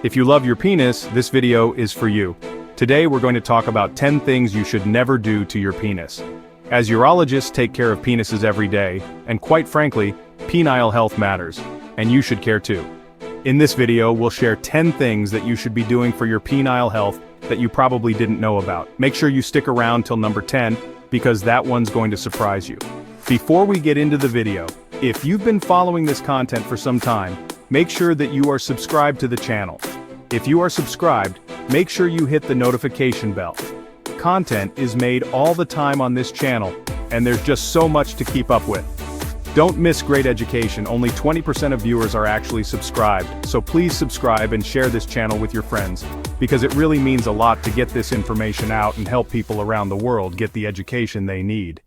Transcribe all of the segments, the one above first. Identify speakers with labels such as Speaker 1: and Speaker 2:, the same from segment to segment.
Speaker 1: If you love your penis, this video is for you. Today we're going to talk about 10 things you should never do to your penis. As urologists take care of penises every day, and quite frankly, penile health matters, and you should care too. In this video, we'll share 10 things that you should be doing for your penile health that you probably didn't know about. Make sure you stick around till number 10, because that one's going to surprise you. Before we get into the video, if you've been following this content for some time, make sure that you are subscribed to the channel. If you are subscribed, make sure you hit the notification bell. Content is made all the time on this channel, and there's just so much to keep up with. Don't miss great education. Only 20% of viewers are actually subscribed, so please subscribe and share this channel with your friends, because it really means a lot to get this information out and help people around the world get the education they need.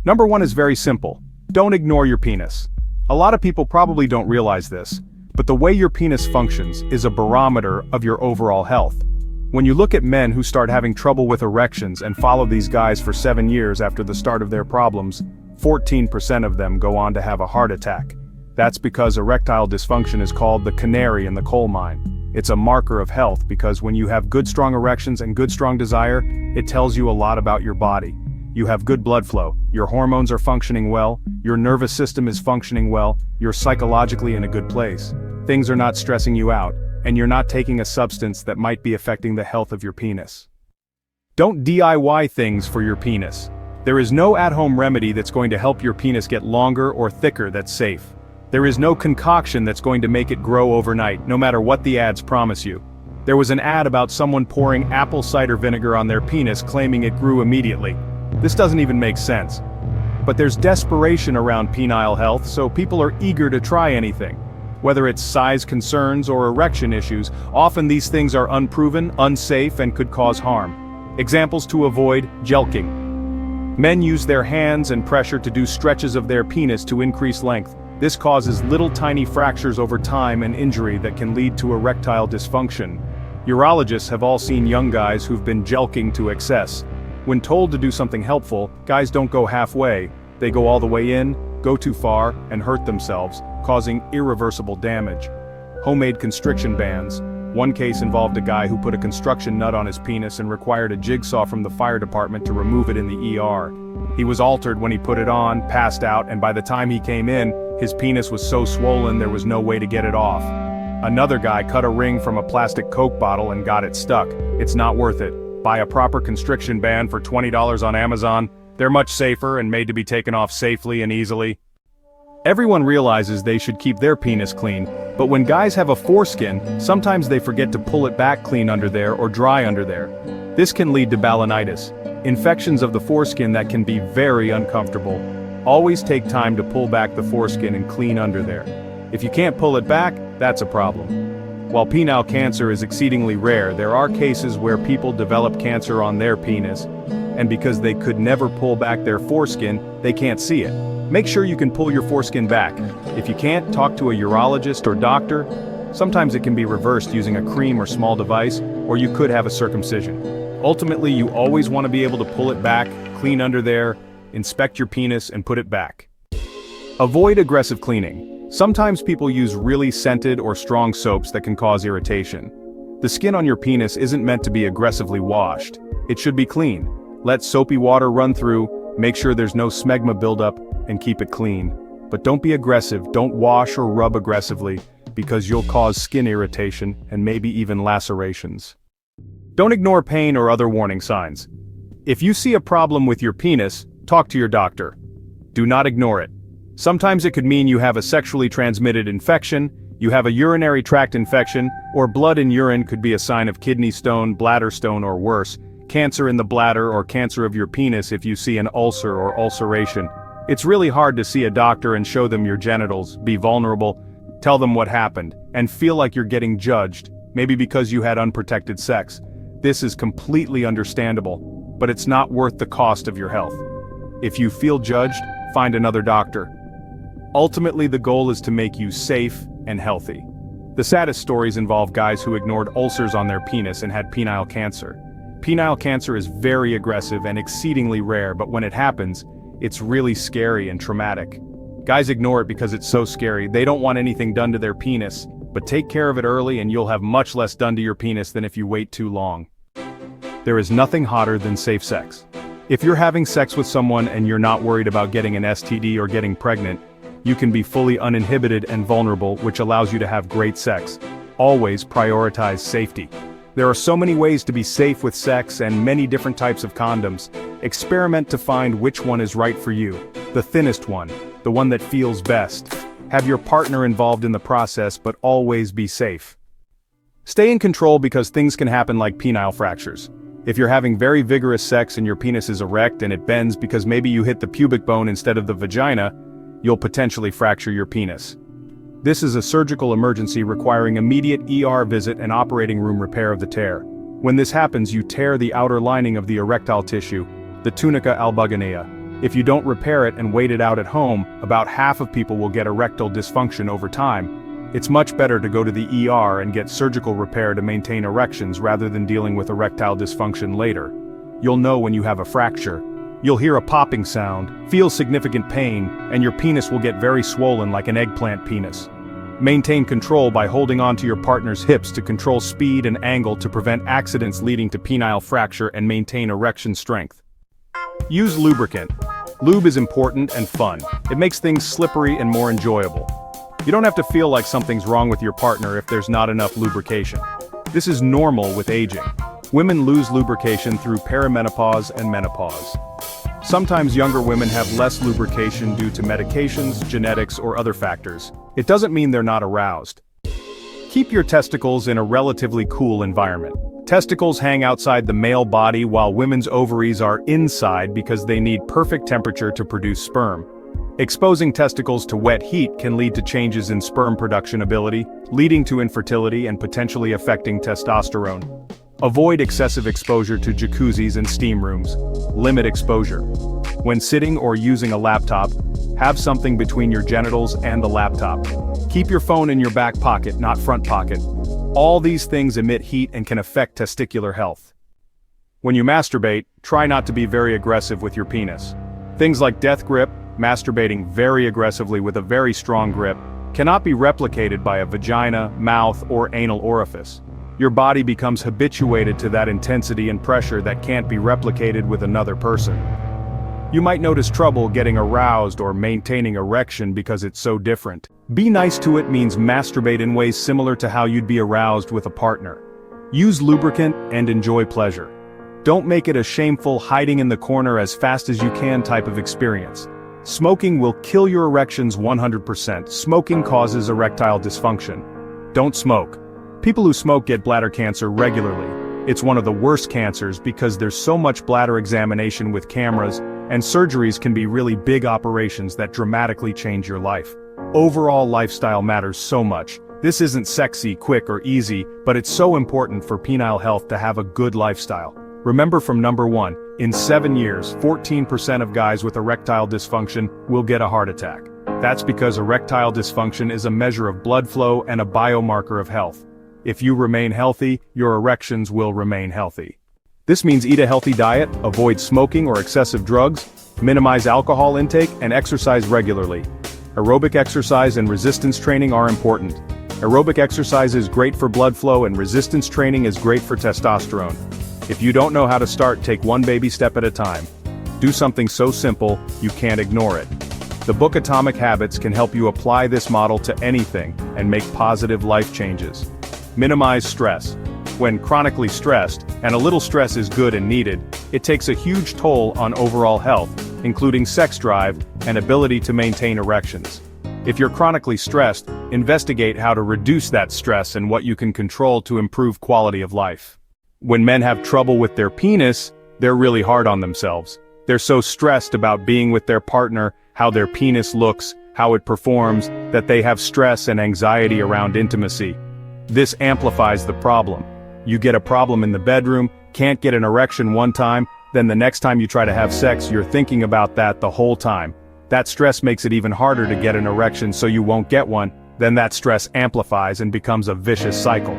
Speaker 1: Number 1 is very simple. Don't ignore your penis. A lot of people probably don't realize this, but the way your penis functions is a barometer of your overall health. When you look at men who start having trouble with erections and follow these guys for 7 years after the start of their problems, 14% of them go on to have a heart attack. That's because erectile dysfunction is called the canary in the coal mine. It's a marker of health because when you have good strong erections and good strong desire, it tells you a lot about your body. You have good blood flow, your hormones are functioning well, your nervous system is functioning well, you're psychologically in a good place. Things are not stressing you out, and you're not taking a substance that might be affecting the health of your penis. Don't DIY things for your penis. There is no at-home remedy that's going to help your penis get longer or thicker that's safe. There is no concoction that's going to make it grow overnight, no matter what the ads promise you. There was an ad about someone pouring apple cider vinegar on their penis claiming it grew immediately. This doesn't even make sense. But there's desperation around penile health, so people are eager to try anything. Whether it's size concerns or erection issues, often these things are unproven, unsafe, and could cause harm. Examples to avoid: jelqing. Men use their hands and pressure to do stretches of their penis to increase length. This causes little tiny fractures over time and injury that can lead to erectile dysfunction. Urologists have all seen young guys who've been jelqing to excess. When told to do something helpful, guys don't go halfway. They go all the way in, go too far, and hurt themselves, causing irreversible damage. Homemade constriction bands. One case involved a guy who put a construction nut on his penis and required a jigsaw from the fire department to remove it in the ER. He was altered when he put it on, passed out, and by the time he came in, his penis was so swollen there was no way to get it off. Another guy cut a ring from a plastic Coke bottle and got it stuck. It's not worth it. Buy a proper constriction band for $20 on Amazon. They're much safer and made to be taken off safely and easily. Everyone realizes they should keep their penis clean, but when guys have a foreskin, sometimes they forget to pull it back clean under there or dry under there. This can lead to balanitis, infections of the foreskin that can be very uncomfortable. Always take time to pull back the foreskin and clean under there. If you can't pull it back, that's a problem. While penile cancer is exceedingly rare, there are cases where people develop cancer on their penis, and because they could never pull back their foreskin, they can't see it. Make sure you can pull your foreskin back. If you can't, talk to a urologist or doctor. Sometimes it can be reversed using a cream or small device, or you could have a circumcision. Ultimately, you always want to be able to pull it back, clean under there, inspect your penis, and put it back. Avoid aggressive cleaning. Sometimes people use really scented or strong soaps that can cause irritation. The skin on your penis isn't meant to be aggressively washed. It should be clean. Let soapy water run through, make sure there's no smegma buildup, and keep it clean. But don't be aggressive, don't wash or rub aggressively, because you'll cause skin irritation and maybe even lacerations. Don't ignore pain or other warning signs. If you see a problem with your penis, talk to your doctor. Do not ignore it. Sometimes it could mean you have a sexually transmitted infection, you have a urinary tract infection, or blood in urine could be a sign of kidney stone, bladder stone, or worse, cancer in the bladder or cancer of your penis if you see an ulcer or ulceration. It's really hard to see a doctor and show them your genitals, be vulnerable, tell them what happened, and feel like you're getting judged, maybe because you had unprotected sex. This is completely understandable, but it's not worth the cost of your health. If you feel judged, find another doctor. Ultimately, the goal is to make you safe and healthy. The saddest stories involve guys who ignored ulcers on their penis and had penile cancer. Penile cancer is very aggressive and exceedingly rare, but when it happens, it's really scary and traumatic. Guys ignore it because it's so scary. They don't want anything done to their penis, but take care of it early and you'll have much less done to your penis than if you wait too long. There is nothing hotter than safe sex. If you're having sex with someone and you're not worried about getting an STD or getting pregnant, you can be fully uninhibited and vulnerable, which allows you to have great sex. Always prioritize safety. There are so many ways to be safe with sex and many different types of condoms. Experiment to find which one is right for you. The thinnest one, the one that feels best. Have your partner involved in the process, but always be safe. Stay in control because things can happen like penile fractures. If you're having very vigorous sex and your penis is erect and it bends because maybe you hit the pubic bone instead of the vagina, you'll potentially fracture your penis. This is a surgical emergency requiring immediate ER visit and operating room repair of the tear. When this happens, you tear the outer lining of the erectile tissue, the tunica albuginea. If you don't repair it and wait it out at home, about half of people will get erectile dysfunction over time. It's much better to go to the ER and get surgical repair to maintain erections rather than dealing with erectile dysfunction later. You'll know when you have a fracture. You'll hear a popping sound, feel significant pain, and your penis will get very swollen like an eggplant penis. Maintain control by holding on to your partner's hips to control speed and angle to prevent accidents leading to penile fracture and maintain erection strength. Use lubricant. Lube is important and fun. It makes things slippery and more enjoyable. You don't have to feel like something's wrong with your partner if there's not enough lubrication. This is normal with aging. Women lose lubrication through perimenopause and menopause. Sometimes younger women have less lubrication due to medications, genetics, or other factors. It doesn't mean they're not aroused. Keep your testicles in a relatively cool environment. Testicles hang outside the male body while women's ovaries are inside because they need perfect temperature to produce sperm. Exposing testicles to wet heat can lead to changes in sperm production ability, leading to infertility and potentially affecting testosterone. Avoid excessive exposure to jacuzzis and steam rooms. Limit exposure. When sitting or using a laptop, have something between your genitals and the laptop. Keep your phone in your back pocket, not front pocket. All these things emit heat and can affect testicular health. When you masturbate, try not to be very aggressive with your penis. Things like death grip, masturbating very aggressively with a very strong grip, cannot be replicated by a vagina, mouth, or anal orifice. Your body becomes habituated to that intensity and pressure that can't be replicated with another person. You might notice trouble getting aroused or maintaining erection because it's so different. Be nice to it means masturbate in ways similar to how you'd be aroused with a partner. Use lubricant and enjoy pleasure. Don't make it a shameful hiding in the corner as fast as you can type of experience. Smoking will kill your erections 100%. Smoking causes erectile dysfunction. Don't smoke. People who smoke get bladder cancer regularly. It's one of the worst cancers because there's so much bladder examination with cameras, and surgeries can be really big operations that dramatically change your life. Overall lifestyle matters so much. This isn't sexy, quick, or easy, but it's so important for penile health to have a good lifestyle. Remember from number 1, in 7 years, 14% of guys with erectile dysfunction will get a heart attack. That's because erectile dysfunction is a measure of blood flow and a biomarker of health. If you remain healthy, your erections will remain healthy. This means eat a healthy diet, avoid smoking or excessive drugs, minimize alcohol intake, and exercise regularly. Aerobic exercise and resistance training are important. Aerobic exercise is great for blood flow and resistance training is great for testosterone. If you don't know how to start, take one baby step at a time. Do something so simple, you can't ignore it. The book Atomic Habits can help you apply this model to anything and make positive life changes. Minimize stress. When chronically stressed, and a little stress is good and needed, it takes a huge toll on overall health, including sex drive and ability to maintain erections. If you're chronically stressed, investigate how to reduce that stress and what you can control to improve quality of life. When men have trouble with their penis, they're really hard on themselves. They're so stressed about being with their partner, how their penis looks, how it performs, that they have stress and anxiety around intimacy. This amplifies the problem. You get a problem in the bedroom, can't get an erection one time, then the next time you try to have sex, you're thinking about that the whole time. That stress makes it even harder to get an erection so you won't get one, then that stress amplifies and becomes a vicious cycle.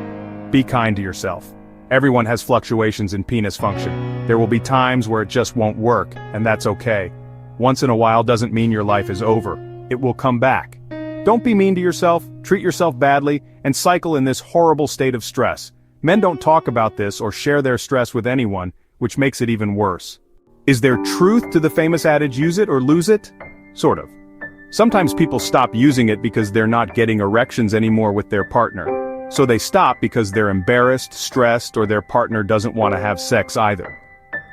Speaker 1: Be kind to yourself. Everyone has fluctuations in penis function. There will be times where it just won't work, and that's okay. Once in a while doesn't mean your life is over. It will come back. Don't be mean to yourself, treat yourself badly, and cycle in this horrible state of stress. Men don't talk about this or share their stress with anyone, which makes it even worse. Is there truth to the famous adage, use it or lose it? Sort of. Sometimes people stop using it because they're not getting erections anymore with their partner. So they stop because they're embarrassed, stressed, or their partner doesn't want to have sex either.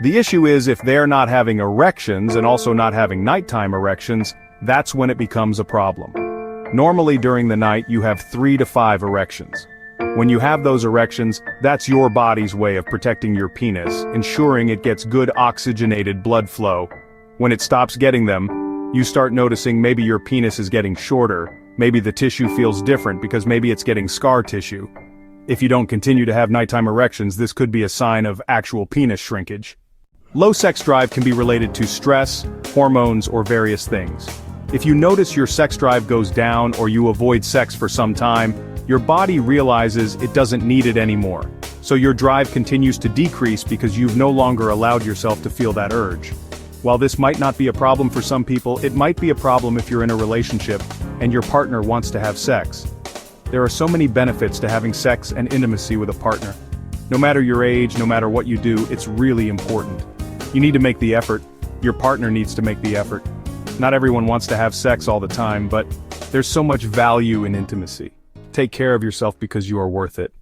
Speaker 1: The issue is if they're not having erections and also not having nighttime erections, that's when it becomes a problem. Normally during the night you have 3 to 5 erections. When you have those erections, that's your body's way of protecting your penis, ensuring it gets good oxygenated blood flow. When it stops getting them, you start noticing maybe your penis is getting shorter, maybe the tissue feels different because maybe it's getting scar tissue. If you don't continue to have nighttime erections, this could be a sign of actual penis shrinkage. Low sex drive can be related to stress, hormones, or various things. If you notice your sex drive goes down or you avoid sex for some time, your body realizes it doesn't need it anymore. So your drive continues to decrease because you've no longer allowed yourself to feel that urge. While this might not be a problem for some people, it might be a problem if you're in a relationship and your partner wants to have sex. There are so many benefits to having sex and intimacy with a partner. No matter your age, no matter what you do, it's really important. You need to make the effort. Your partner needs to make the effort. Not everyone wants to have sex all the time, but there's so much value in intimacy. Take care of yourself because you are worth it.